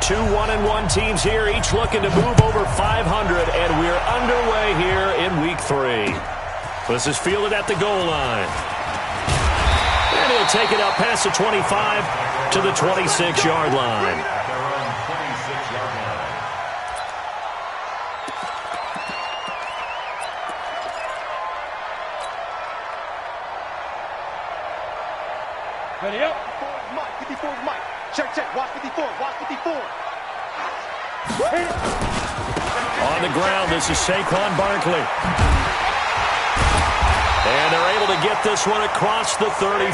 Two 1-1 teams here, each looking to move over 500, and we're underway here in week 3. This is fielded at the goal line. And he'll take it out past the 25 to the 26-yard line. Ready up. 54 is Mike. Check. Watch 54. Watch 54. On the ground, this is Saquon Barkley. And they're able to get this one across the 35.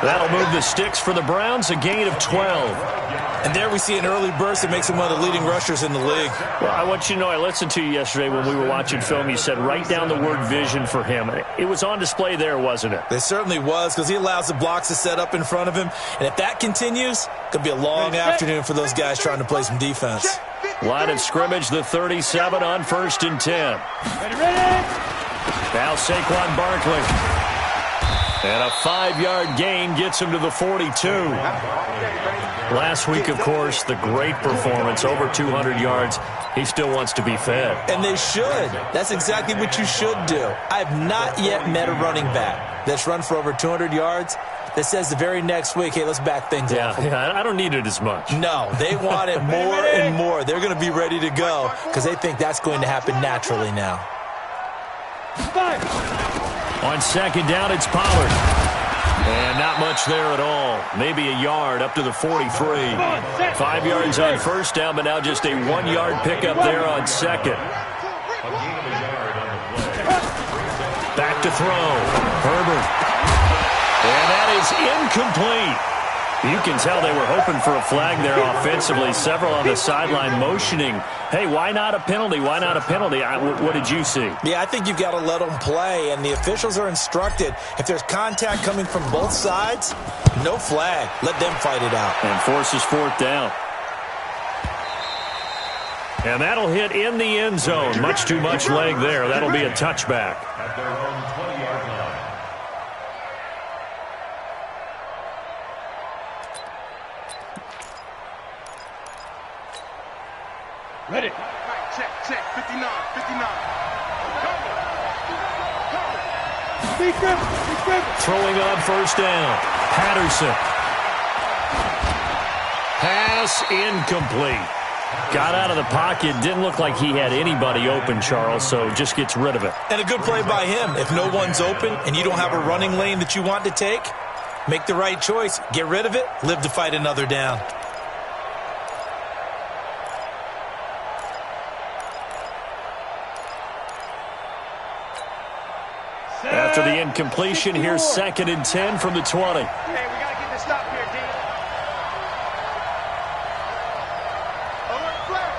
That'll move the sticks for the Browns, a gain of 12. And there we see an early burst that makes him one of the leading rushers in the league. Well, I want you to know, I listened to you yesterday when we were watching film. You said write down the word vision for him. It was on display there, wasn't it? It certainly was, because he allows the blocks to set up in front of him. And if that continues, it could be a long afternoon for those guys trying to play some defense. Line of scrimmage, the 37 on 1st and 10. Ready. Now Saquon Barkley. And a 5-yard gain gets him to the 42. Last week, of course, the great performance, over 200 yards. He still wants to be fed. And they should. That's exactly what you should do. I have not yet met a running back that's run for over 200 yards that says the very next week, hey, let's back things up. Yeah, I don't need it as much. No, they want it more and more. They're going to be ready to go because they think that's going to happen naturally now. On 2nd down, it's Pollard. And not much there at all. Maybe a yard up to the 43. 5 yards on 1st down, but now just a 1-yard pickup there on 2nd. Back to throw. Herbert. And that is incomplete. You can tell they were hoping for a flag there offensively. Several on the sideline motioning, hey, why not a penalty? Why not a penalty? What did you see? Yeah, I think you've got to let them play, and the officials are instructed, if there's contact coming from both sides, no flag. Let them fight it out. And forces 4th down. And that'll hit in the end zone. Much too much leg there. That'll be a touchback. At their own 20-yard line. Ready. Check. 59. Throwing on 1st down. Patterson. Pass incomplete. Got out of the pocket. Didn't look like he had anybody open, Charles, so just gets rid of it. And a good play by him. If no one's open and you don't have a running lane that you want to take, make the right choice. Get rid of it. Live to fight another down. After the incompletion, here's 2nd and 10 from the 20. Hey, we got to get this stop here, D. Alert flag.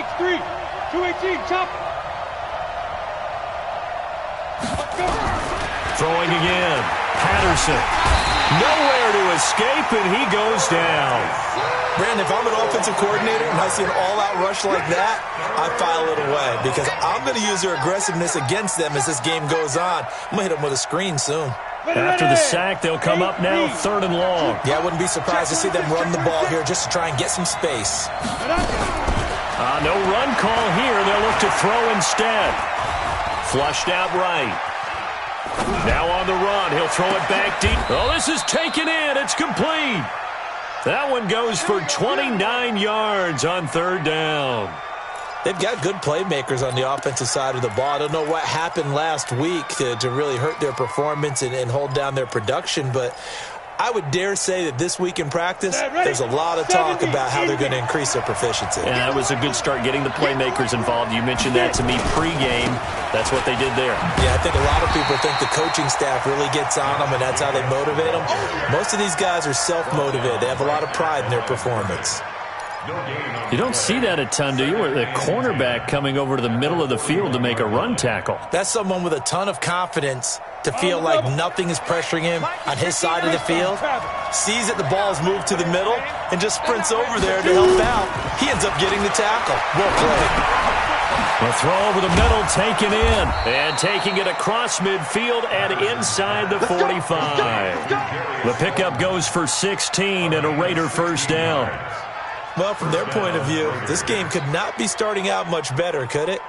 X3, 218, chop. Let's go. Throwing again. Patterson. Nowhere to escape, and he goes down. Brandon, if I'm an offensive coordinator and I see an all-out rush like that, I file it away because I'm going to use their aggressiveness against them as this game goes on. I'm going to hit them with a screen soon. After the sack, they'll come up now 3rd and long. Yeah, I wouldn't be surprised to see them run the ball here just to try and get some space. No run call here. They'll look to throw instead. Flushed out right. Now on the run. He'll throw it back deep. Oh, this is taken in. It's complete. That one goes for 29 yards on 3rd down. They've got good playmakers on the offensive side of the ball. I don't know what happened last week to really hurt their performance and hold down their production, but I would dare say that this week in practice, there's a lot of talk about how they're going to increase their proficiency. And that was a good start getting the playmakers involved. You mentioned that to me pregame. That's what they did there. Yeah, I think a lot of people think the coaching staff really gets on them, and that's how they motivate them. Most of these guys are self-motivated. They have a lot of pride in their performance. You don't see that a ton, do you? Where the cornerback coming over to the middle of the field to make a run tackle. That's someone with a ton of confidence to feel like nothing is pressuring him on his side of the field, sees that the ball is moved to the middle, and just sprints over there to help out. He ends up getting the tackle. Well played. The throw over the middle taken in, and taking it across midfield and inside the 45. The pickup goes for 16 and a Raider 1st down. Well, from their point of view, this game could not be starting out much better, could it?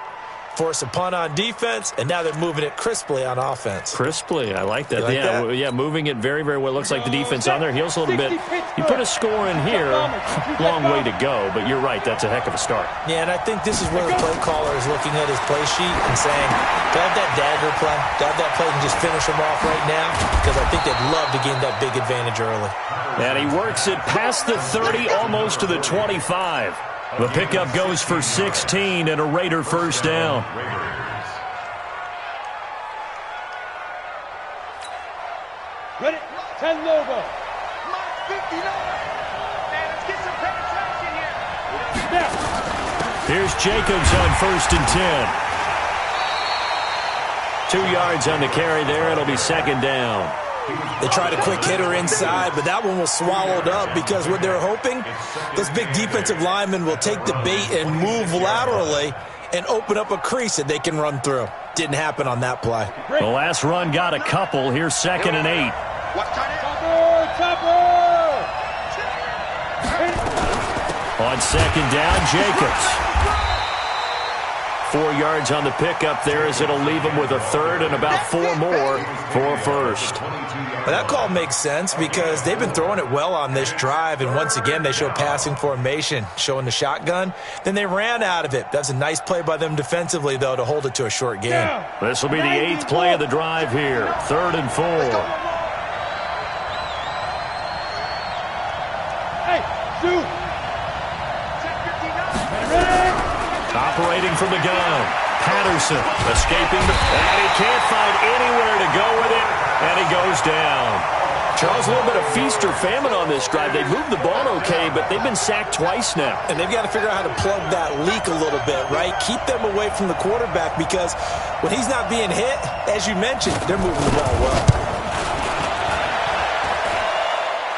Force a punt on defense, and now they're moving it crisply on offense. Crisply, I like that. You like yeah, that? yeah, moving it very, very well. Looks like the defense on their heels a little bit. You put a score in here, long way to go, but you're right, that's a heck of a start. Yeah, and I think this is where the play caller is looking at his play sheet and saying, do I have that dagger play? Do I have that play and just finish them off right now? Because I think they'd love to gain that big advantage early. And he works it past the 30, almost to the 25. The pickup goes for 16 and a Raider first down. Ready? 10 over. Mark 59. Man, let's get some penetration here. Snap. Here's Jacobs on 1st and 10. 2 yards on the carry there. It'll be 2nd down. They tried a quick hitter inside, but that one was swallowed up because what they're hoping, those big defensive linemen will take the bait and move laterally and open up a crease that they can run through. Didn't happen on that play. The last run got a couple. Here's 2nd and 8. What kind of... On 2nd down, Jacobs. 4 yards on the pickup there as it'll leave them with a 3rd and about 4 more for 1st. Well, that call makes sense because they've been throwing it well on this drive, and once again they show passing formation, showing the shotgun. Then they ran out of it. That's a nice play by them defensively, though, to hold it to a short game. This will be the 8th play of the drive here. 3rd and 4. Hey, shoot. Operating from the gun. Patterson escaping, and he can't find anywhere to go with it, and he goes down. Charles, a little bit of feast or famine on this drive. They've moved the ball okay, but they've been sacked twice now. And they've got to figure out how to plug that leak a little bit, right? Keep them away from the quarterback because when he's not being hit, as you mentioned, they're moving the ball well.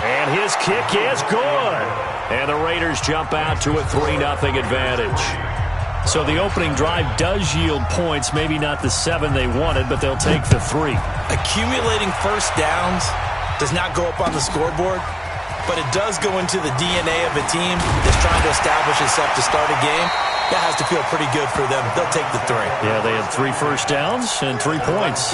And his kick is good. And the Raiders jump out to a 3-0 advantage. So the opening drive does yield points, maybe not the 7 they wanted, but they'll take the 3. Accumulating first downs does not go up on the scoreboard, but it does go into the DNA of a team that's trying to establish itself to start a game. That has to feel pretty good for them. They'll take the 3. Yeah, they had 3 first downs and 3 points.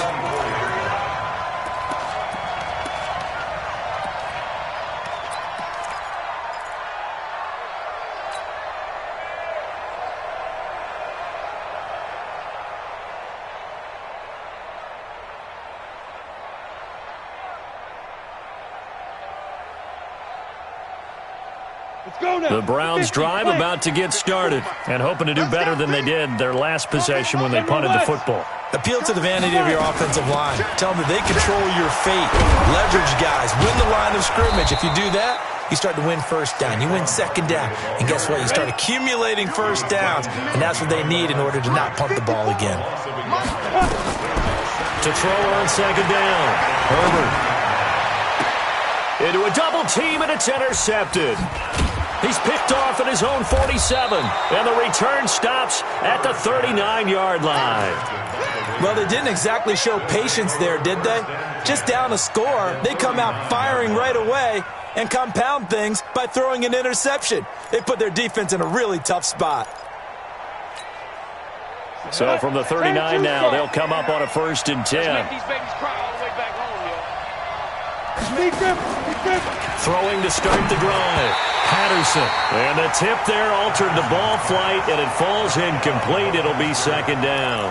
The Browns drive about to get started and hoping to do better than they did their last possession when they punted the football. Appeal to the vanity of your offensive line. Tell them that they control your fate. Leverage guys. Win the line of scrimmage. If you do that, you start to win first down. You win second down. And guess what? You start accumulating first downs. And that's what they need in order to not punt the ball again. To throw on 2nd down. Herbert. Into a double team, and it's intercepted. He's picked off at his own 47, and the return stops at the 39-yard line. Well, they didn't exactly show patience there, did they? Just down a score, they come out firing right away and compound things by throwing an interception. They put their defense in a really tough spot. So from the 39 now, they'll come up on a 1st and 10. Throwing to start the drive. Patterson. And the tip there altered the ball flight, and it falls incomplete. It'll be 2nd down.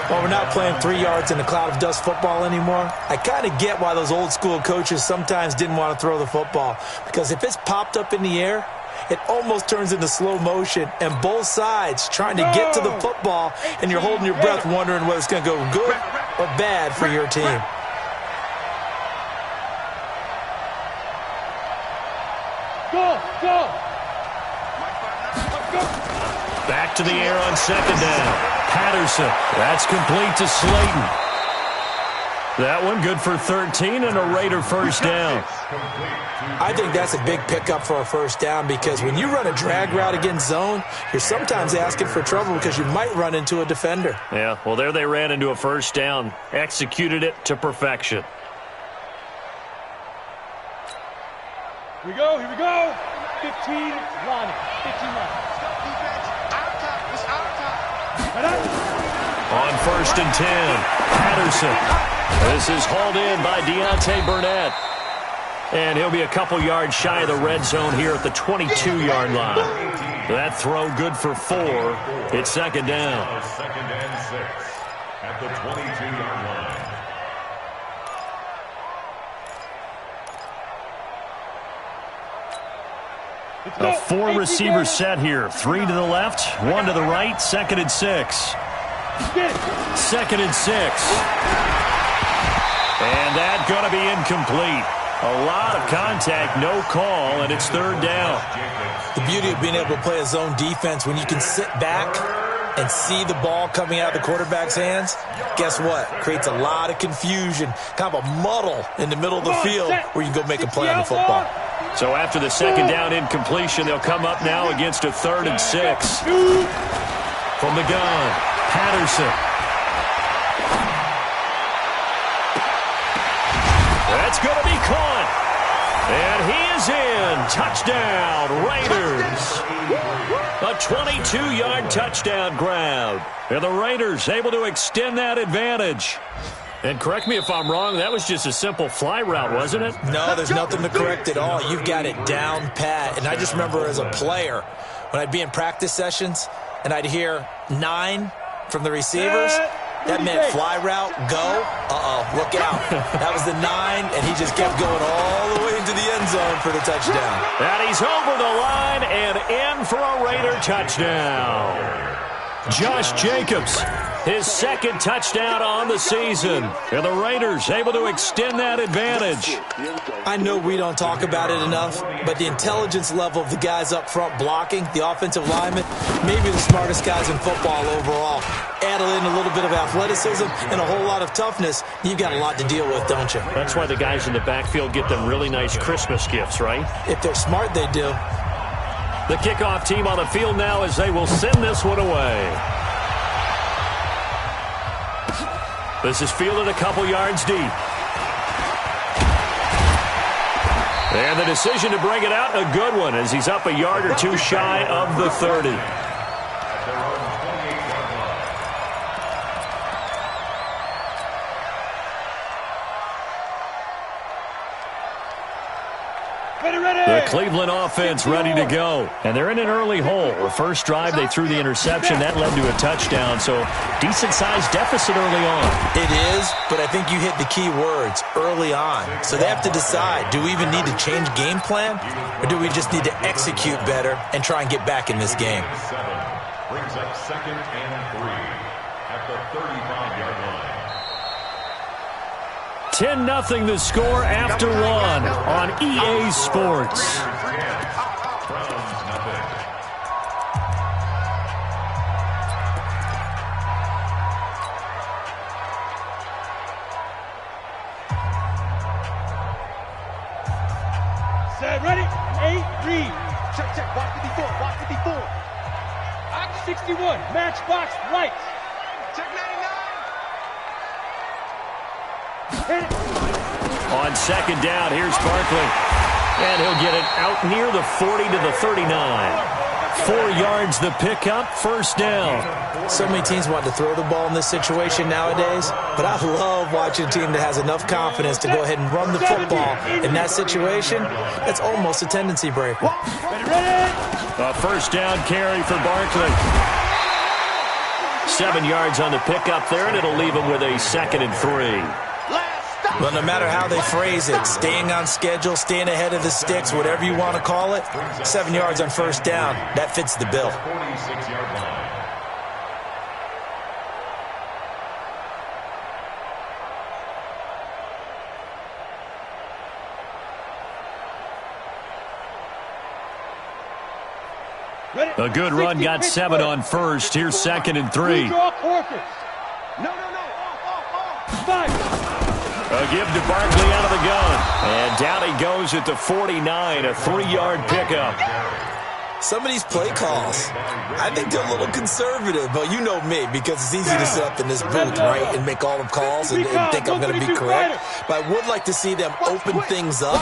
Well, we're not playing 3 yards in a cloud of dust football anymore. I kind of get why those old school coaches sometimes didn't want to throw the football. Because if it's popped up in the air, it almost turns into slow motion, and both sides trying to get to the football, and you're holding your breath wondering whether it's going to go good or bad for your team. Back to the air on 2nd down. Patterson. That's complete to Slayton. That one good for 13 and a Raider first down. I think that's a big pickup for a first down because when you run a drag route against zone, you're sometimes asking for trouble because you might run into a defender. Yeah, well, there they ran into a first down. Executed it to perfection. Here we go, here we go. 15 line. 15 line. Defense, our time. It's our time. On 1st and 10, Patterson. This is hauled in by Deontay Burnett. And he'll be a couple yards shy of the red zone here at the 22-yard line. That throw good for 4. It's 2nd down. 2nd and 6 at the 22-yard line. A 4-receiver set here. 3 to the left, 1 to the right, 2nd and 6. 2nd and 6. And that's going to be incomplete. A lot of contact, no call, and it's 3rd down. The beauty of being able to play a zone defense, when you can sit back and see the ball coming out of the quarterback's hands, guess what? Creates a lot of confusion, kind of a muddle in the middle of the field where you can go make a play on the football. So after the 2nd down incompletion, they'll come up now against a 3rd and 6. From the gun, Patterson. That's going to be caught. And he is in. Touchdown, Raiders. A 22-yard touchdown grab. And the Raiders able to extend that advantage. And correct me if I'm wrong, that was just a simple fly route, wasn't it? No, there's nothing to correct at all. You've got it down pat. And I just remember as a player, when I'd be in practice sessions and I'd hear 9 from the receivers, that meant fly route, go. Look out. That was the 9, and he just kept going all the way into the end zone for the touchdown. And he's over the line and in for a Raider touchdown. Josh Jacobs, his 2nd touchdown on the season. And the Raiders able to extend that advantage. I know we don't talk about it enough, but the intelligence level of the guys up front blocking, the offensive linemen, maybe the smartest guys in football overall. Add in a little bit of athleticism and a whole lot of toughness, you've got a lot to deal with, don't you? That's why the guys in the backfield get them really nice Christmas gifts, right? If they're smart, they do. The kickoff team on the field now as they will send this one away. This is fielded a couple yards deep. And the decision to bring it out, a good one, as he's up a yard or 2 shy of the 30. The Cleveland offense ready to go. And they're in an early hole. The first drive, they threw the interception. That led to a touchdown. So decent-sized deficit early on. It is, but I think you hit the key words, early on. So they have to decide, do we even need to change game plan? Or do we just need to execute better and try and get back in this game? 7 brings up 2nd and 3 at the 35-yard line. 10-0 the score after 1 on EA Sports. Set, ready, 8, read. Check, watch 54, watch 54. 61, matchbox, lights. Check 99. On 2nd down, here's Barkley. And he'll get it out near the 40 to the 39. 4 yards the pickup, 1st down. So many teams want to throw the ball in this situation nowadays, but I love watching a team that has enough confidence to go ahead and run the football. In that situation, that's almost a tendency breaker. A 1st down carry for Barkley. 7 yards on the pickup there, and it'll leave him with a 2nd and 3. Well, no matter how they phrase it, staying on schedule, staying ahead of the sticks, whatever you want to call it, 7 yards on 1st down, that fits the bill. 46-yard line. A good run got 7 on 1st. Here's 2nd and 3. No. 5. A give to Barkley out of the gun. And down he goes at the 49, a 3-yard pickup. Some of these play calls, I think they're a little conservative, but you know me, because it's easy to sit up in this booth, right, and make all the calls and think I'm going to be correct. But I would like to see them open things up,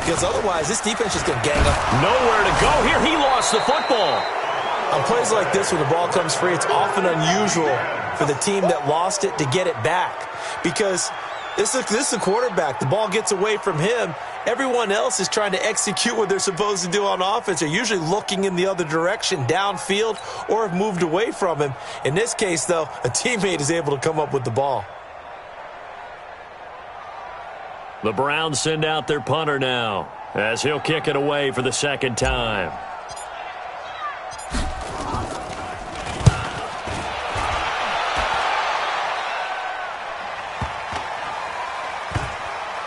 because otherwise this defense is going to gang up. Nowhere to go here. He lost the football. On plays like this where the ball comes free, it's often unusual for the team that lost it to get it back, because this is a quarterback. The ball gets away from him. Everyone else is trying to execute what they're supposed to do on offense. They're usually looking in the other direction, downfield, or have moved away from him. In this case, though, a teammate is able to come up with the ball. The Browns send out their punter now, as he'll kick it away for the second time.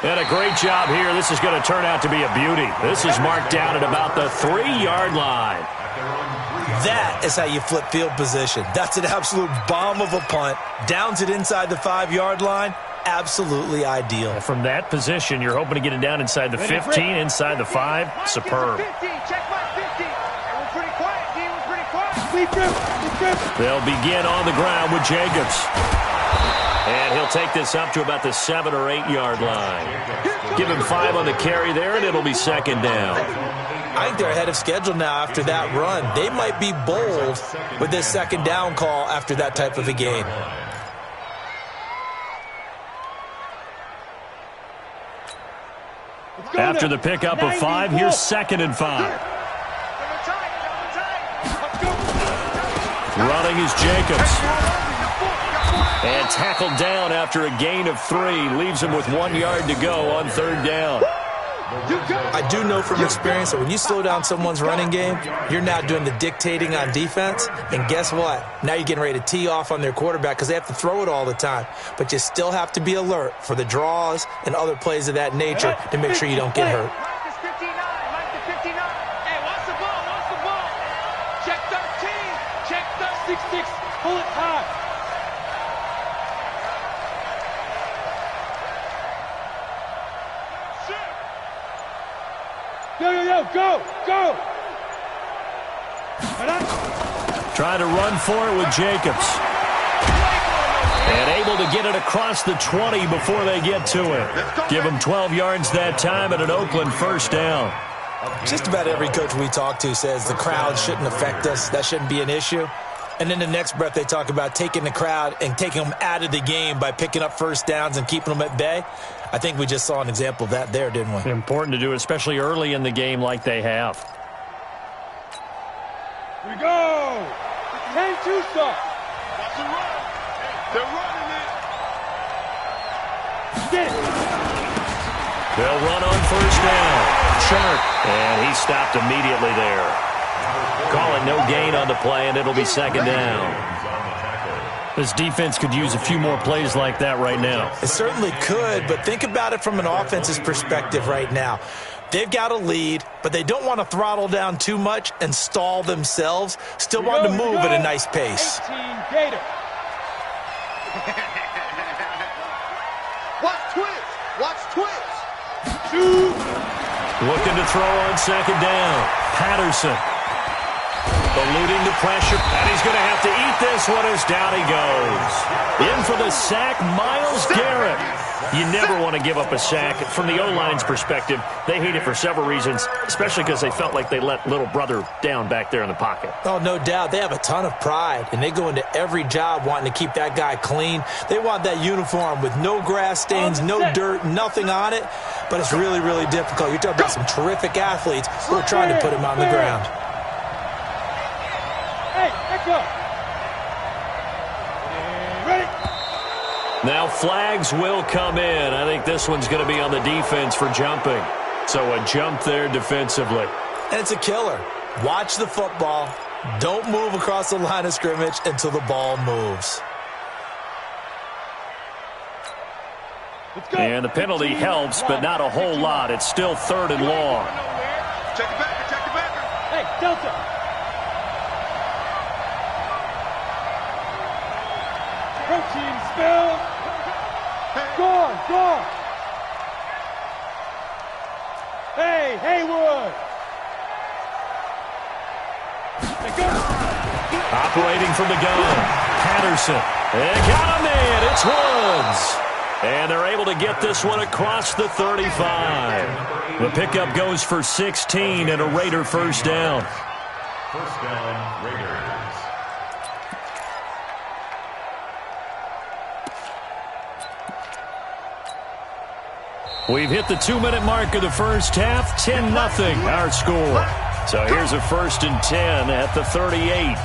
And a great job here. This is going to turn out to be a beauty. This is marked down at about the 3-yard line. That is how you flip field position. That's an absolute bomb of a punt. Downs it inside the 5-yard line. Absolutely ideal. Well, from that position, you're hoping to get it down inside the 15, inside the 5. Superb. Check my 50. We're pretty quiet, D. We're pretty quiet. They'll begin on the ground with Jacobs. And he'll take this up to about the 7 or 8-yard line. Give him 5 on the carry there, and it'll be second down. I think they're ahead of schedule now after that run. They might be bold with this second down call after that type of a game. After the pickup of 5, here's 2nd and 5. Running is Jacobs. And tackled down after a gain of 3. Leaves him with 1 yard to go on 3rd down. I do know from experience that when you slow down someone's running game, you're now doing the dictating on defense. And guess what? Now you're getting ready to tee off on their quarterback because they have to throw it all the time. But you still have to be alert for the draws and other plays of that nature to make sure you don't get hurt. Hey, watch the ball. Check 13. Check 13. 6-6. Pull it high. Go! Trying to run for it with Jacobs. And able to get it across the 20 before they get to it. Give them 12 yards that time and an Oakland 1st down. Just about every coach we talk to says the crowd shouldn't affect us. That shouldn't be an issue. And then the next breath they talk about taking the crowd and taking them out of the game by picking up 1st downs and keeping them at bay. I think we just saw an example of that there, didn't we? Important to do, especially early in the game like they have. Here we go! 10-2 stop. Watch the run. They're running it. Get it. They'll run on 1st down. Sharp. And he stopped immediately there. Call it no gain on the play, and it'll be 2nd down. This defense could use a few more plays like that right now. It certainly could, but think about it from an offense's perspective right now. They've got a lead, but they don't want to throttle down too much and stall themselves. Still want to move at a nice pace. 18 Gator. Watch twist. Shoot. Looking to throw on 2nd down. Patterson. Eluding the pressure, and he's going to have to eat this one as down he goes. In for the sack, Myles Garrett. You never want to give up a sack. From the O-line's perspective, they hate it for several reasons, especially because they felt like they let little brother down back there in the pocket. Oh, no doubt. They have a ton of pride, and they go into every job wanting to keep that guy clean. They want that uniform with no grass stains, no dirt, nothing on it, but it's really, really difficult. You're talking about some terrific athletes who are trying to put him on the ground. Now flags will come in. I think this one's going to be on the defense for jumping. So a jump there defensively. And it's a killer. Watch the football. Don't move across the line of scrimmage until the ball moves. And the penalty helps, but not a whole lot. It's still 3rd and long. Check the backer. Hey, Delta. Protein spill. Gone. Hey, Haywood. Operating from the gun, Patterson. And got him in. It's Woods. And they're able to get this one across the 35. The pickup goes for 16 and a Raider first down. First down, Raiders. We've hit the 2-minute mark of the first half. 10-0 our score. So here's a 1st and 10 at the 38.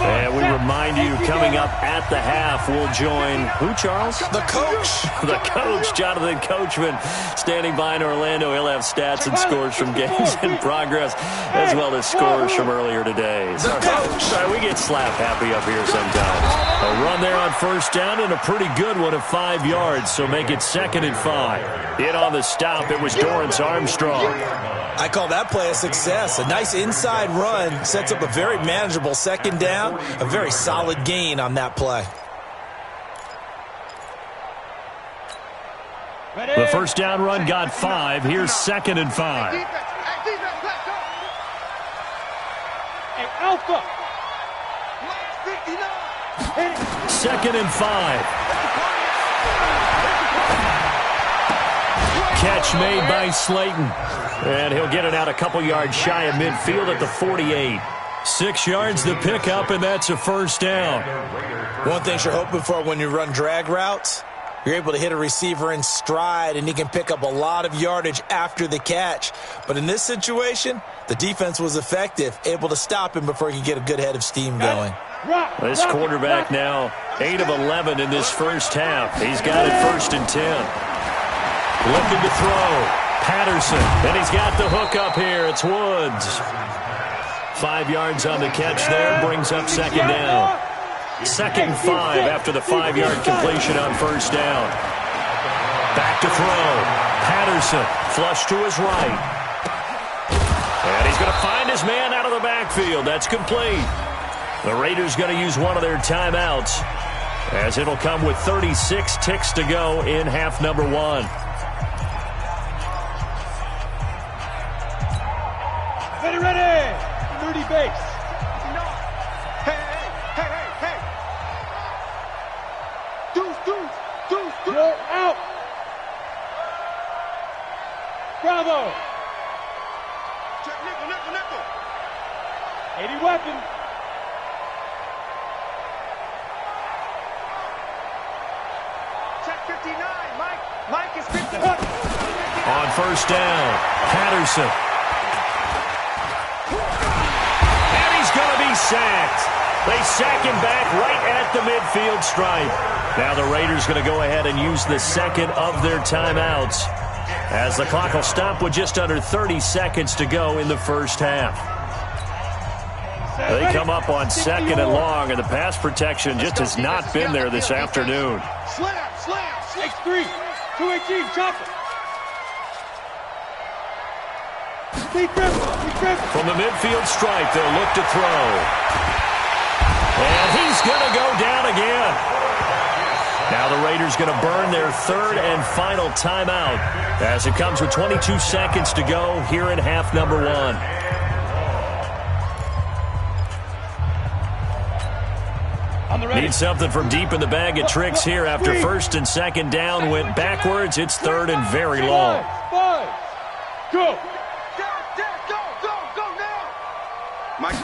And we remind you, coming up at the half, we'll join who, Charles? The coach. The coach, Jonathan Coachman, standing by in Orlando. He'll have stats and scores from games in progress, as well as scores from earlier today. The coach. Sorry, we get slap happy up here sometimes. A run there on first down and a pretty good one of 5 yards, so make it 2nd and 5. In on the stop, it was Dorrance Armstrong. I call that play a success. A nice inside run sets up a very manageable 2nd down. A very solid gain on that play. The first down run got 5. Here's 2nd and 5. Hey, Alpha. 2nd and 5. Catch made by Slayton. And he'll get it out a couple yards shy of midfield at the 48. 6 yards the pickup, and that's a first down. One thing you're hoping for when you run drag routes, you're able to hit a receiver in stride, and he can pick up a lot of yardage after the catch. But in this situation, the defense was effective, able to stop him before he could get a good head of steam going. This quarterback now 8 of 11 in this first half. He's got it 1st and 10. Looking to throw. Patterson, and he's got the hook up here. It's Woods. 5 yards on the catch there, brings up 2nd down. 2nd and 5 after the 5-yard completion on first down. Back to throw. Patterson, flush to his right. And he's going to find his man out of the backfield. That's complete. The Raiders going to use one of their timeouts, as it'll come with 36 ticks to go in half number 1. Ready! Moody base. Hey. Deuce. You're out. Bravo. Check nickel. 80 weapon. Check 59, Mike. Mike is 50. On first down, Patterson. Going to be sacked. They sack him back right at the midfield stripe. Now the Raiders going to go ahead and use the 2nd of their timeouts, as the clock will stop with just under 30 seconds to go in the first half. They come up on 2nd and long, and the pass protection just has not been there this afternoon. Slam. X3. 218, chopper. From the midfield stripe, they'll look to throw. And he's going to go down again. Now the Raiders going to burn their 3rd and final timeout, as it comes with 22 seconds to go here in half number 1. Need something from deep in the bag of tricks here after 1st and 2nd down went backwards. It's 3rd and very long. 5. Go. Mike,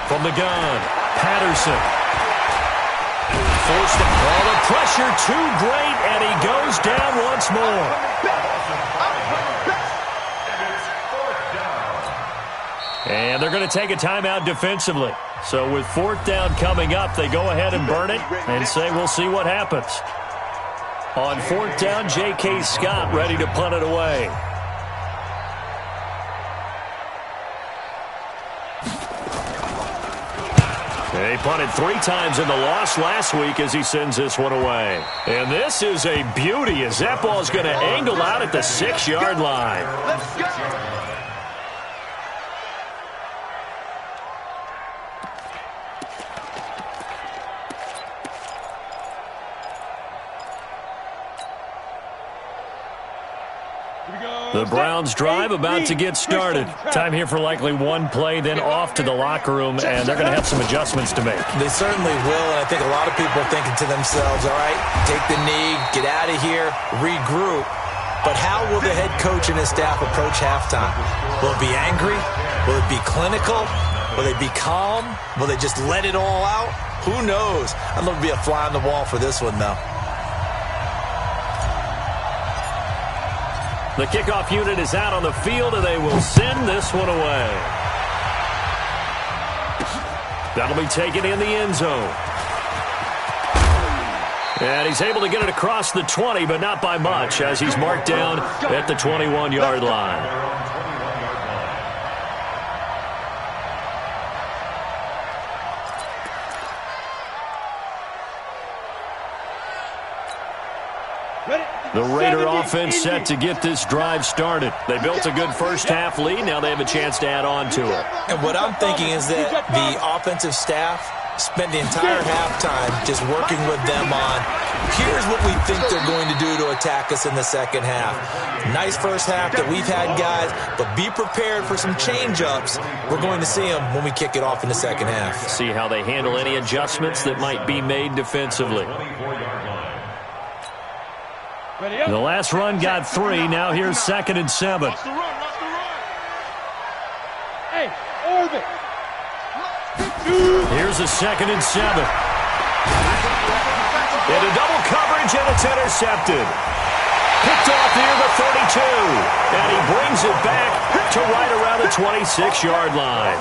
From the gun, Patterson. Forced the ball. The pressure too great, and he goes down once more. And they're going to take a timeout defensively. So with 4th down coming up, they go ahead and burn it and say we'll see what happens. On 4th down, J.K. Scott ready to punt it away. They punted 3 times in the loss last week as he sends this one away. And this is a beauty as that ball is going to angle out at the 6-yard line. let's go. The Browns drive about to get started. Time here for likely one play, then off to the locker room, and they're going to have some adjustments to make. They certainly will, and I think a lot of people are thinking to themselves, all right, take the knee, get out of here, regroup. But how will the head coach and his staff approach halftime? Will it be angry? Will it be clinical? Will they be calm? Will they just let it all out? Who knows? I'd love to be a fly on the wall for this one, though. The kickoff unit is out on the field, and they will send this one away. That'll be taken in the end zone. And he's able to get it across the 20, but not by much, as he's marked down at the 21-yard line. The Raider offense set to get this drive started. They built a good first-half lead. Now they have a chance to add on to it. And what I'm thinking is that the offensive staff spent the entire halftime just working with them on, here's what we think they're going to do to attack us in the second half. Nice first half that we've had, guys, but be prepared for some change-ups. We're going to see them when we kick it off in the second half. See how they handle any adjustments that might be made defensively. The last run got 3. Now here's 2nd and 7. Hey, orbit. Here's a 2nd and 7. Into double coverage, and it's intercepted. Picked off near the 32. And he brings it back to right around the 26-yard line.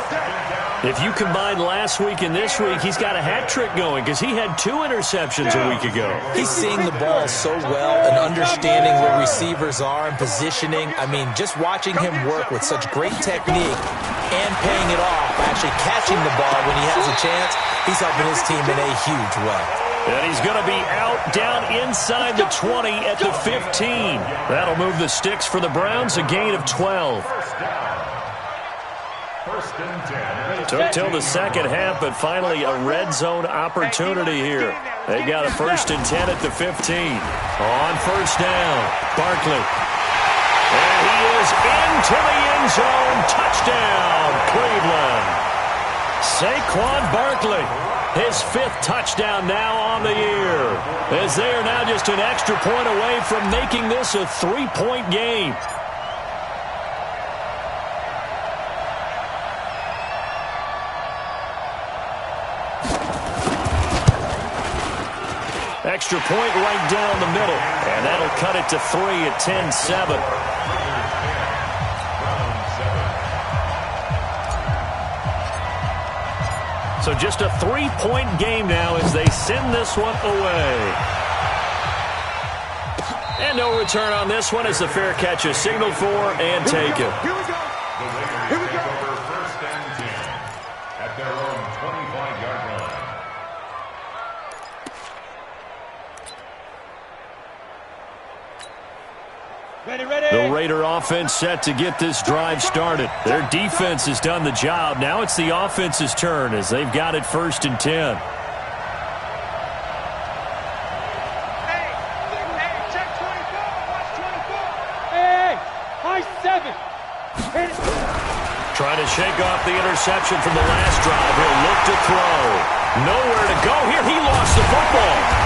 If you combine last week and this week, he's got a hat trick going because he had 2 interceptions a week ago. He's seeing the ball so well and understanding where receivers are and positioning. I mean, just watching him work with such great technique and paying it off by actually catching the ball when he has a chance, he's helping his team in a huge way. And he's going to be out down inside the 20 at the 15. That'll move the sticks for the Browns, a gain of 12. Took till the second half, but finally a red zone opportunity here. They got a 1st and 10 at the 15. On first down, Barkley. And he is into the end zone. Touchdown, Cleveland. Saquon Barkley, his 5th touchdown now on the year, as they are now just an extra point away from making this a 3-point game. Extra point right down the middle, and that'll cut it to 3 at 10-7. So just a 3-point game now as they send this one away. And no return on this one as the fair catch is signaled for and taken. Here we go. Here we go. 1st and 10 at their own 25-yard line. The Raider offense set to get this drive started. Their defense has done the job. Now it's the offense's turn as they've got it 1st and 10. Hey, check 24. Watch 24. Hey, high 7. Hit it. Trying to shake off the interception from the last drive. He'll look to throw. Nowhere to go here. He lost the football.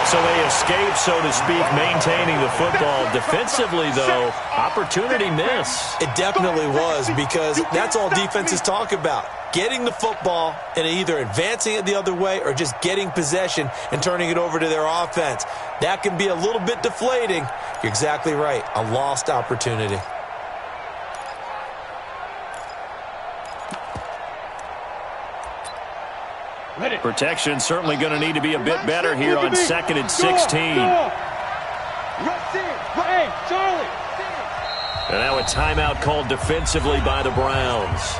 So they escape, so to speak, maintaining the football. Defensively, though, opportunity miss. It definitely was, because that's all defenses talk about. Getting the football and either advancing it the other way or just getting possession and turning it over to their offense. That can be a little bit deflating. You're exactly right. A lost opportunity. Protection certainly going to need to be a bit better here on 2nd and 16. Hey, Charlie. And now a timeout called defensively by the Browns.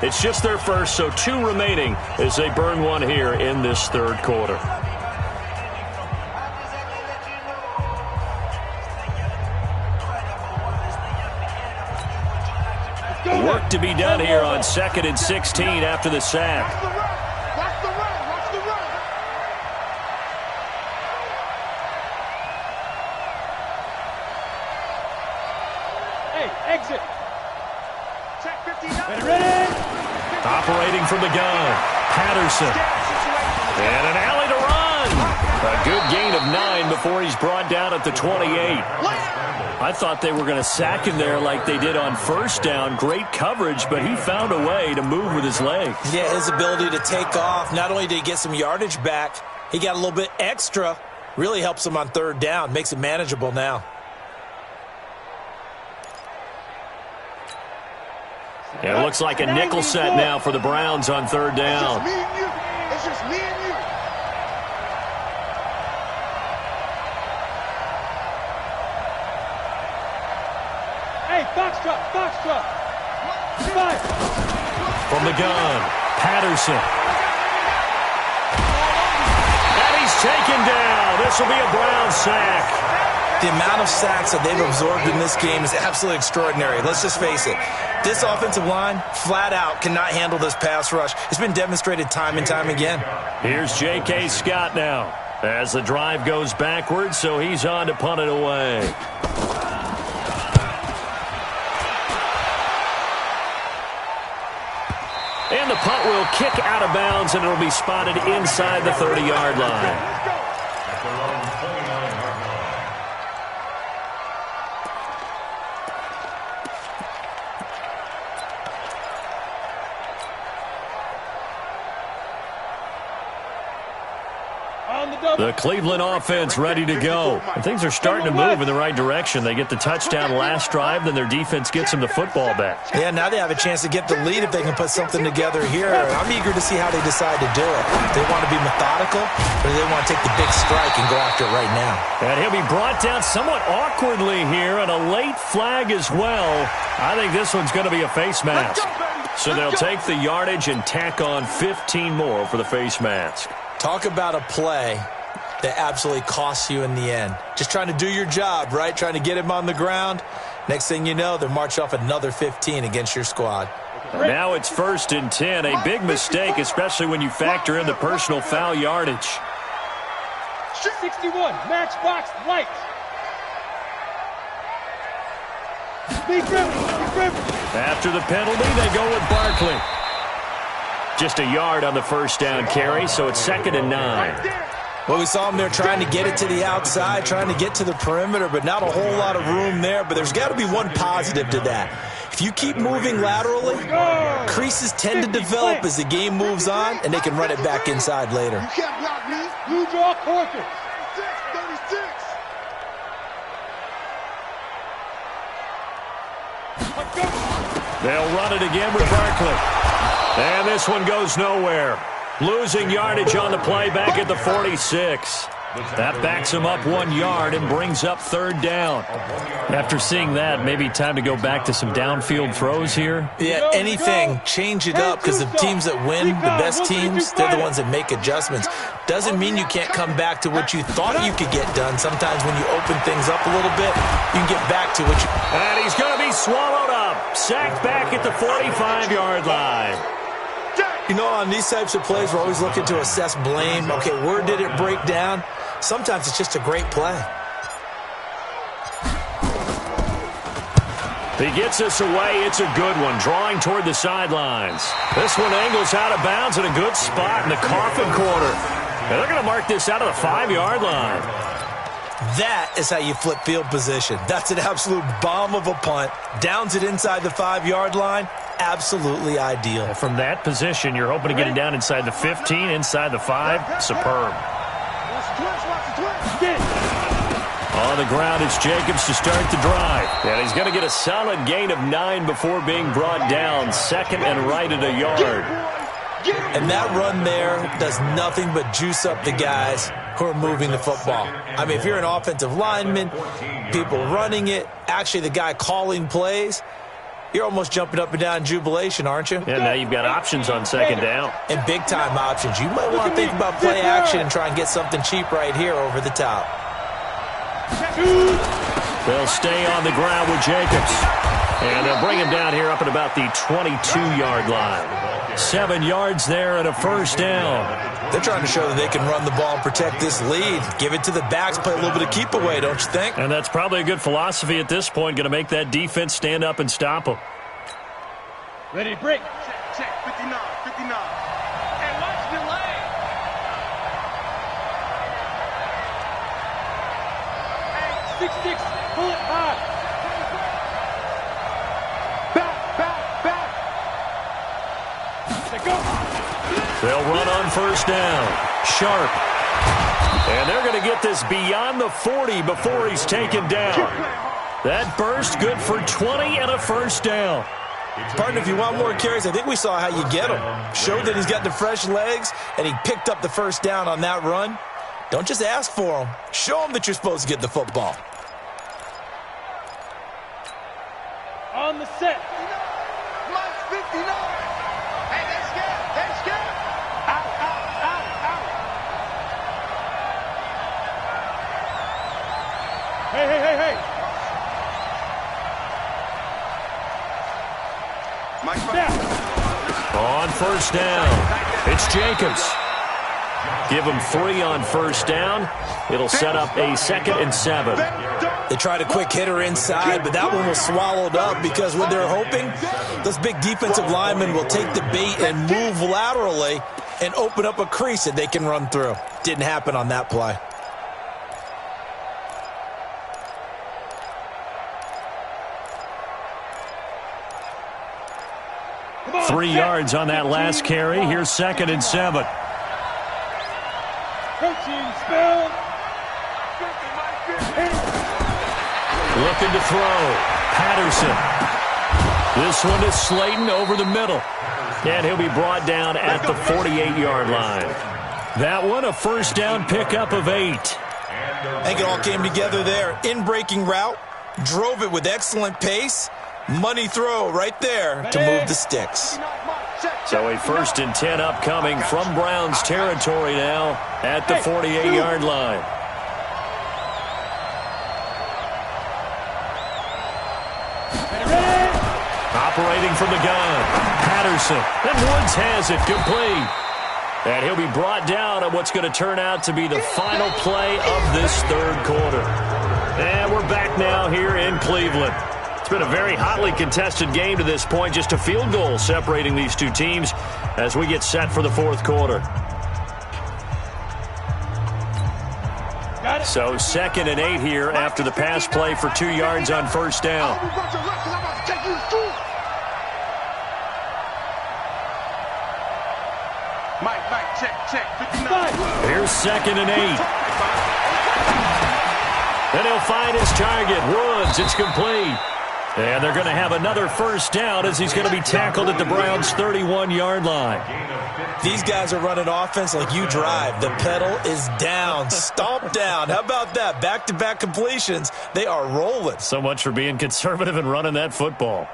It's just their first, so 2 remaining as they burn one here in this 3rd quarter. Work to be done here on 2nd and 16 after the sack. Hey, exit. Check 59. Ready? Operating from the gun, Patterson. And an alley to run. A good gain of 9 before he's brought down at the 28. I thought they were going to sack him there like they did on first down. Great coverage, but he found a way to move with his legs. Yeah, his ability to take off, not only did he get some yardage back, he got a little bit extra. Really helps him on third down, makes it manageable now. It looks like a nickel set now for the Browns on third down. It's just me and you. It's just me and you. Hey, foxtrot, foxtrot. Fire. From the gun, Patterson. And he's taken down. This will be a Brown sack. The amount of sacks that they've absorbed in this game is absolutely extraordinary. Let's just face it. This offensive line, flat out, cannot handle this pass rush. It's been demonstrated time and time again. Here's J.K. Scott now as the drive goes backwards, so he's on to punt it away. And the punt will kick out of bounds, and it'll be spotted inside the 30-yard line. The Cleveland offense ready to go. And things are starting to move in the right direction. They get the touchdown last drive, then their defense gets them the football back. Yeah, now they have a chance to get the lead if they can put something together here. I'm eager to see how they decide to do it. Do they want to be methodical, or do they want to take the big strike and go after it right now? And he'll be brought down somewhat awkwardly here, and a late flag as well. I think this one's going to be a face mask. So they'll take the yardage and tack on 15 more for the face mask. Talk about a play that absolutely costs you in the end. Just trying to do your job, right? Trying to get him on the ground. Next thing you know, they'll march off another 15 against your squad. Now it's 1st and 10. A big mistake, especially when you factor in the personal foul yardage. 61, matchbox light. After the penalty, they go with Barkley. Just a yard on the first down carry, so it's 2nd and 9. Well, we saw him there trying to get it to the outside, trying to get to the perimeter, but not a whole lot of room there. But there's got to be one positive to that. If you keep moving laterally, creases tend to develop as the game moves on, and they can run it back inside later. You can't block me. You draw quarter. 36. They'll run it again with Barkley. And this one goes nowhere. Losing yardage on the play back at the 46. That backs him up 1 yard and brings up 3rd down. After seeing that, maybe time to go back to some downfield throws here. Yeah, anything. Change it up, because the teams that win, the best teams, they're the ones that make adjustments. Doesn't mean you can't come back to what you thought you could get done. Sometimes when you open things up a little bit, you can get back to what you... And he's going to be swallowed up. Sacked back at the 45-yard line. You know, on these types of plays, we're always looking to assess blame. Okay, where did it break down? Sometimes it's just a great play. He gets us away. It's a good one, drawing toward the sidelines. This one angles out of bounds in a good spot in the coffin corner. And they're going to mark this out of the 5-yard line. That is how you flip field position. That's an absolute bomb of a punt. Downs it inside the 5-yard line. Absolutely ideal. From that position, you're hoping to get it down inside the 15, inside the 5. Superb. On the ground, it's Jacobs to start the drive. And he's going to get a solid gain of 9 before being brought down. 2nd and right at a yard. And that run there does nothing but juice up the guys who are moving the football. I mean, if you're an offensive lineman, people running it, actually the guy calling plays, you're almost jumping up and down in jubilation, aren't you? And now you've got options on 2nd down. And big-time options. You might want to think about play action and try and get something cheap right here over the top. They'll stay on the ground with Jacobs. And they'll bring him down here up at about the 22-yard line. 7 yards there and a first down. They're trying to show that they can run the ball and protect this lead. Give it to the backs, play a little bit of keep away, don't you think? And that's probably a good philosophy at this point, going to make that defense stand up and stop them. Ready, break. Check, 59, 59. And watch the lane. Hey, 6-6, pull it high. Back. Let go. They'll run on first down. Sharp. And they're going to get this beyond the 40 before he's taken down. That burst good for 20 and a first down. Partner, if you want more carries, I think we saw how you get him. Showed that he's got the fresh legs, and he picked up the first down on that run. Don't just ask for him. Show him that you're supposed to get the football. On the set. Mike 59. Hey, that's good. Out. Hey. Mike, On first down, it's Jacobs. Give him 3 on first down. It'll set up a 2nd and 7. They tried a quick hitter inside, but that one was swallowed up because what they're hoping, those big defensive linemen will take the bait and move laterally and open up a crease that they can run through. Didn't happen on that play. Come on, 3 yards on that last carry. Here's 2nd and 7. Coaching spell. Looking to throw. Patterson. This one is Slayton over the middle. And he'll be brought down at the 48-yard line. That one, a first down pickup of 8. I think it all came together there. In-breaking route, drove it with excellent pace. Money throw right there to move the sticks. So a 1st and 10 upcoming from Browns territory now at the 48-yard line. Operating from the gun, Patterson. And Woods has it complete. And he'll be brought down on what's going to turn out to be the final play of this 3rd quarter. And we're back now here in Cleveland. It's been a very hotly contested game to this point. Just a field goal separating these two teams as we get set for the 4th quarter. So 2nd and 8 here after the pass play for 2 yards on first down. Mike, check, 59. Here's 2nd and 8. And he'll find his target, Woods. It's complete. And they're going to have another first down as he's going to be tackled at the Browns' 31-yard line. These guys are running offense like you drive. The pedal is down, stomp down. How about that? Back-to-back completions. They are rolling. So much for being conservative and running that football.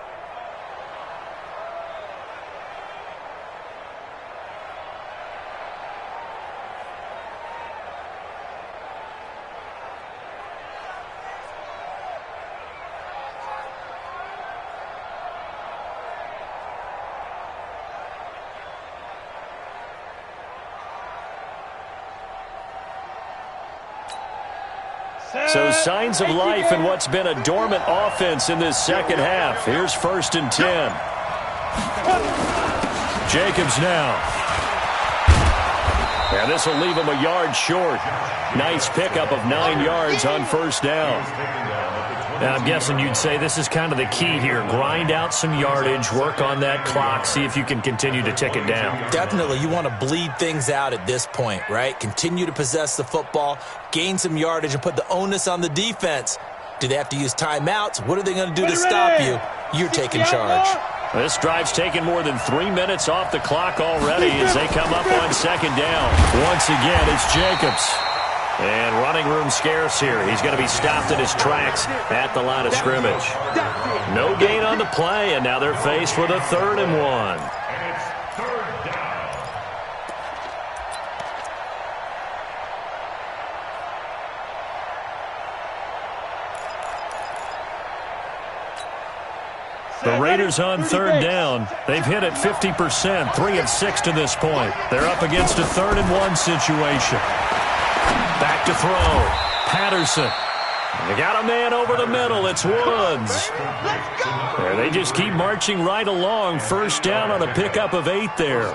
So signs of life in what's been a dormant offense in this 2nd half. Here's 1st and 10. Jacobs now. And this will leave him a yard short. Nice pickup of 9 yards on first down. Now, I'm guessing you'd say this is kind of the key here. Grind out some yardage, work on that clock, see if you can continue to tick it down. Definitely. You want to bleed things out at this point, right? Continue to possess the football, gain some yardage, and put the onus on the defense. Do they have to use timeouts? What are they going to do to stop you? You're taking charge. This drive's taken more than 3 minutes off the clock already as they come up on 2nd down. Once again, it's Jacobs. And running room scarce here. He's going to be stopped in his tracks at the line of scrimmage. No gain on the play, and now they're faced with a 3rd and 1. And it's 3rd down. The Raiders on third down. They've hit it 50%, 3 of 6 to this point. They're up against a 3rd and 1 situation. Back to throw. Patterson. They got a man over the middle. It's Woods. There, they just keep marching right along. First down on a pickup of 8 there.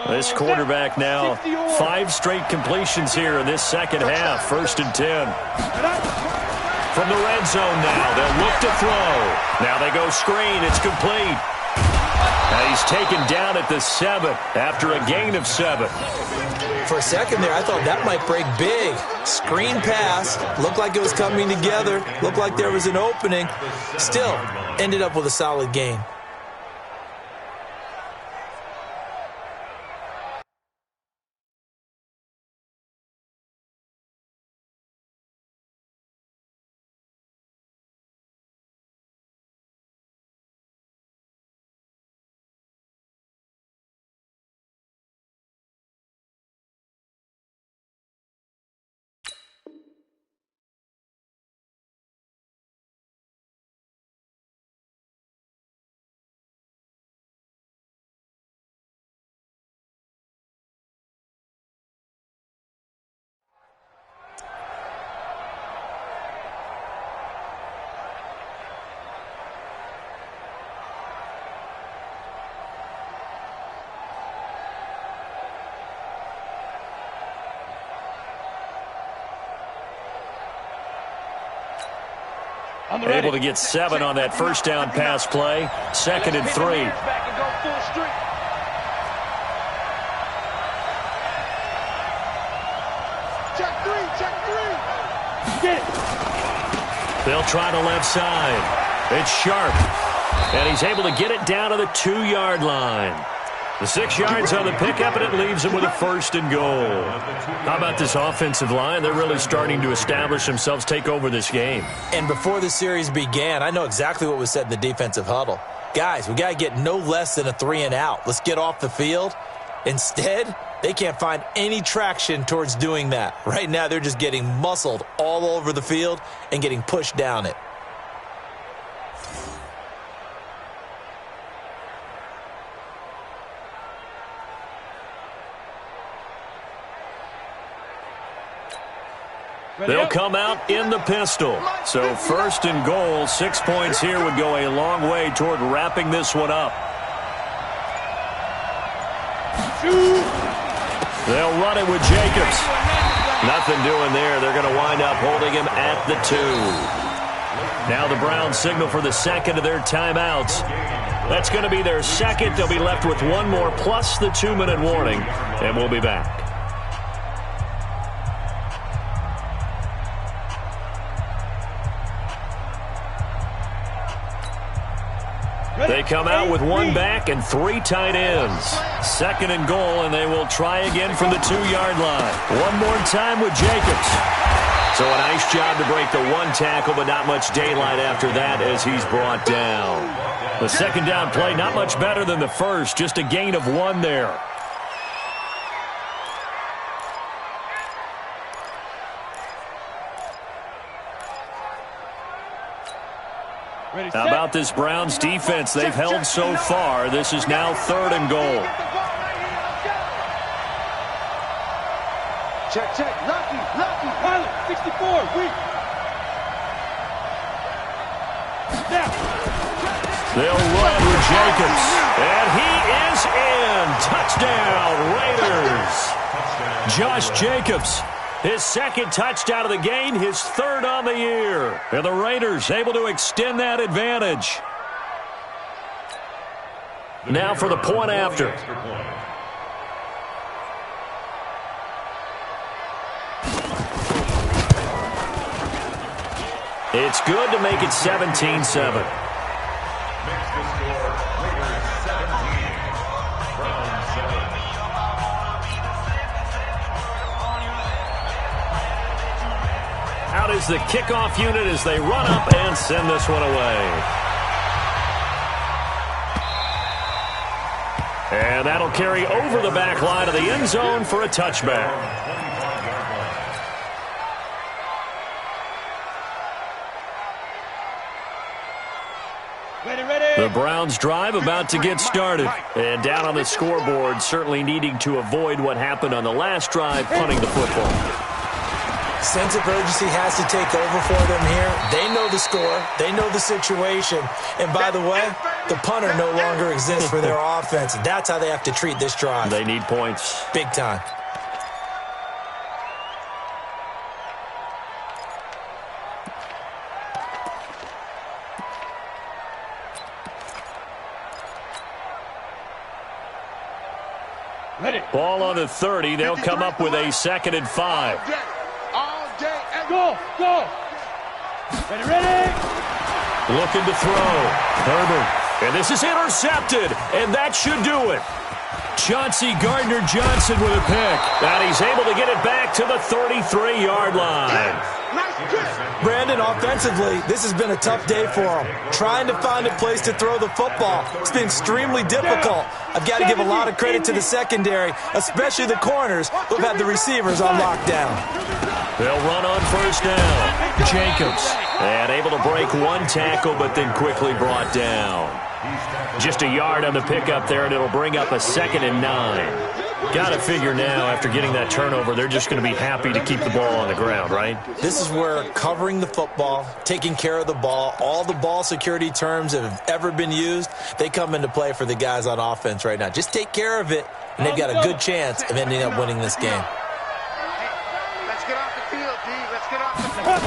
This quarterback now 5 straight completions here in this second half. 1st and 10. From the red zone now. They'll look to throw. Now they go screen. It's complete. And he's taken down at the 7 after a gain of 7. For a second there, I thought that might break big. Screen pass. Looked like it was coming together. Looked like there was an opening. Still ended up with a solid gain. Able to get 7 on that first down pass play. 2nd and 3. They'll try the left side. It's Sharp. And he's able to get it down to the 2-yard line. The 6 yards on the pickup, and it leaves him with a 1st and goal. How about this offensive line? They're really starting to establish themselves, take over this game. And before the series began, I know exactly what was said in the defensive huddle. Guys, we got to get no less than a 3 and out. Let's get off the field. Instead, they can't find any traction towards doing that. Right now, they're just getting muscled all over the field and getting pushed down it. They'll come out in the pistol. So 1st and goal, 6 points here would go a long way toward wrapping this one up. They'll run it with Jacobs. Nothing doing there. They're going to wind up holding him at the 2. Now the Browns signal for the 2nd of their timeouts. That's going to be their 2nd. They'll be left with 1 more plus the 2-minute warning, and we'll be back. They come out with 1 back and 3 tight ends. 2nd and goal, and they will try again from the 2-yard line. 1 more time with Jacobs. So a nice job to break the 1 tackle, but not much daylight after that as he's brought down. The 2nd down play, not much better than the first, just a gain of 1 there. How about this Browns defense they've held so far? This is now 3rd and goal. Check. Lucky. Pilot, 64, weak. Snap. They'll run with Jacobs. And he is in. Touchdown, Raiders. Josh Jacobs. His 2nd touchdown of the game, his 3rd on the year. And the Raiders able to extend that advantage. Now for the point after. It's good to make it 17-7. Out is the kickoff unit as they run up and send this one away. And that'll carry over the back line of the end zone for a touchback. The Browns drive about to get started. And down on the scoreboard, certainly needing to avoid what happened on the last drive, punting the football. Sense of urgency has to take over for them here. They know the score. They know the situation. And by the way, the punter no longer exists for their offense. That's how they have to treat this drive. They need points. Big time. Ball on the 30. They'll come up with a 2nd and 5. All day. Go. Ready. Looking to throw. Herbert. And this is intercepted. And that should do it. Chauncey Gardner-Johnson with a pick. And he's able to get it back to the 33-yard line. Brandon, offensively, this has been a tough day for him. Trying to find a place to throw the football. It's been extremely difficult. I've got to give a lot of credit to the secondary, especially the corners who've had the receivers on lockdown. They'll run on first down. Jacobs. And able to break one tackle, but then quickly brought down. Just a yard on the pickup there, and it'll bring up a 2nd and 9. Got to figure now, after getting that turnover, they're just going to be happy to keep the ball on the ground, right? This is where covering the football, taking care of the ball, all the ball security terms that have ever been used, they come into play for the guys on offense right now. Just take care of it, and they've got a good chance of ending up winning this game. Let's get off the field, D. Let's get off the field.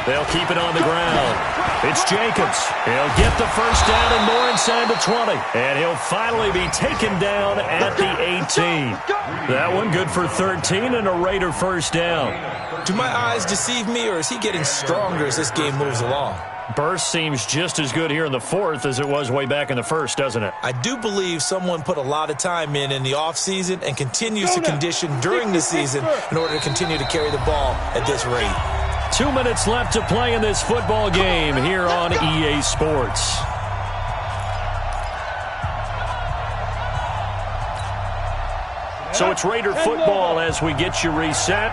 They'll keep it on the ground. It's Jacobs. He'll get the first down and more inside the 20. And he'll finally be taken down at the 18. That one good for 13 and a Raider first down. Do my eyes deceive me, or is he getting stronger as this game moves along? Burst seems just as good here in the 4th as it was way back in the 1st, doesn't it? I do believe someone put a lot of time in the offseason and continues to condition during the season in order to continue to carry the ball at this rate. 2 minutes left to play in this football game here on EA Sports. So it's Raider football as we get you reset.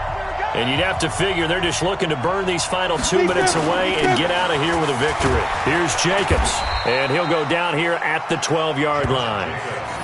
And you'd have to figure they're just looking to burn these final 2 minutes away and get out of here with a victory. Here's Jacobs, and he'll go down here at the 12-yard line.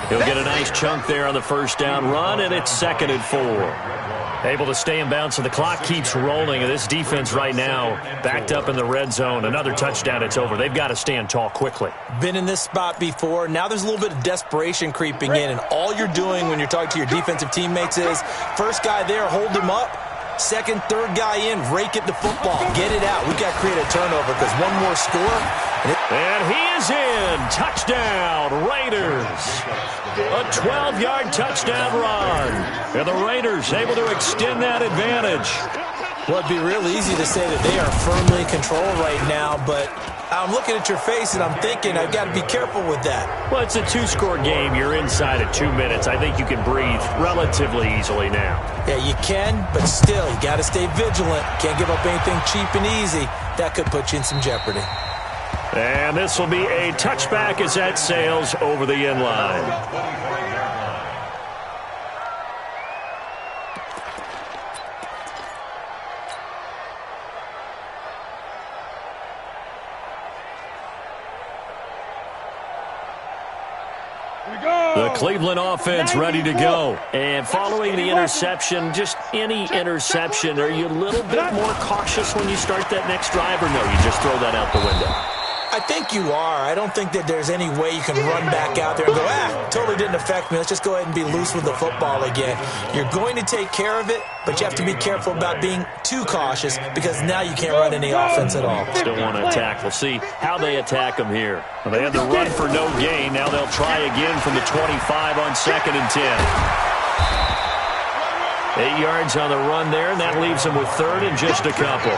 He'll get a nice chunk there on the first down run, and it's 2nd and 4. Able to stay in bounds, so the clock keeps rolling. And this defense right now backed up in the red zone. Another touchdown, it's over. They've got to stand tall quickly. Been in this spot before. Now there's a little bit of desperation creeping in. And all you're doing when you're talking to your defensive teammates is, first guy there, hold him up. Second, third guy in, rake at the football. Get it out. We've got to create a turnover because one more score. And he is in. Touchdown, Raiders. A 12-yard touchdown run. And the Raiders able to extend that advantage. Well, it'd be real easy to say that they are firmly in control right now, but I'm looking at your face and I'm thinking I've got to be careful with that. Well, it's a 2-score game. You're inside at 2 minutes. I think you can breathe relatively easily now. Yeah, you can, but still, you got to stay vigilant. Can't give up anything cheap and easy. That could put you in some jeopardy. And this will be a touchback as that sails over the end line. The Cleveland offense ready to go. And following the interception, just any interception, are you a little bit more cautious when you start that next drive, or no, you just throw that out the window? I think you are. I don't think that there's any way you can run back out there and go, totally didn't affect me. Let's just go ahead and be loose with the football again. You're going to take care of it, but you have to be careful about being too cautious because now you can't run any offense at all. Still want to attack. We'll see how they attack them here. Well, they had the run for no gain. Now they'll try again from the 25 on 2nd and 10. 8 yards on the run there, and that leaves them with 3rd and just a couple.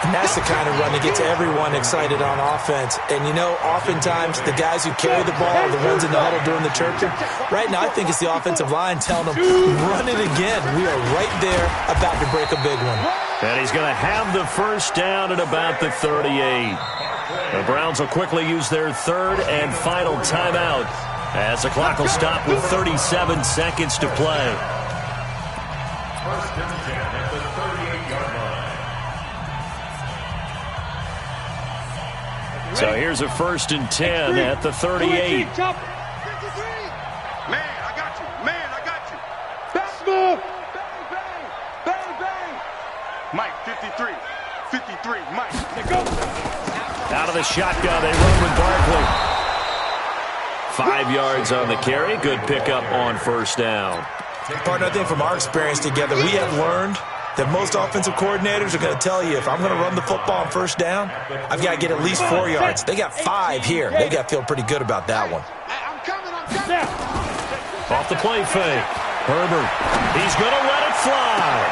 And that's the kind of run that gets everyone excited on offense. And, you know, oftentimes the guys who carry the ball are the ones in the huddle doing the chirping. Right now, I think it's the offensive line telling them, run it again. We are right there about to break a big one. And he's going to have the first down at about the 38. The Browns will quickly use their 3rd and final timeout As the clock will stop with 37 seconds to play. First and 10 at the 38-yard line. So here's a first and 10 at the 38. Man, I got you. Man, I got you. Best move. Bang, bang. Bang, bang. Mike, 53. 53, Mike. Here goes. Out of the shotgun, they run with Barkley. 5 yards on the carry. Good pickup on first down. Partner, I think from our experience together, we have learned that most offensive coordinators are going to tell you, if I'm going to run the football on first down, I've got to get at least 4 yards. They got 5 here. They got to feel pretty good about that one. I'm coming. Off the play fake. Herbert. He's going to let it fly.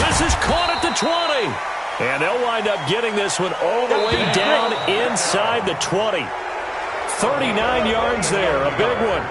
This is caught at the 20. And they'll wind up getting this one all the way down inside the 20. 39 yards there. A big one.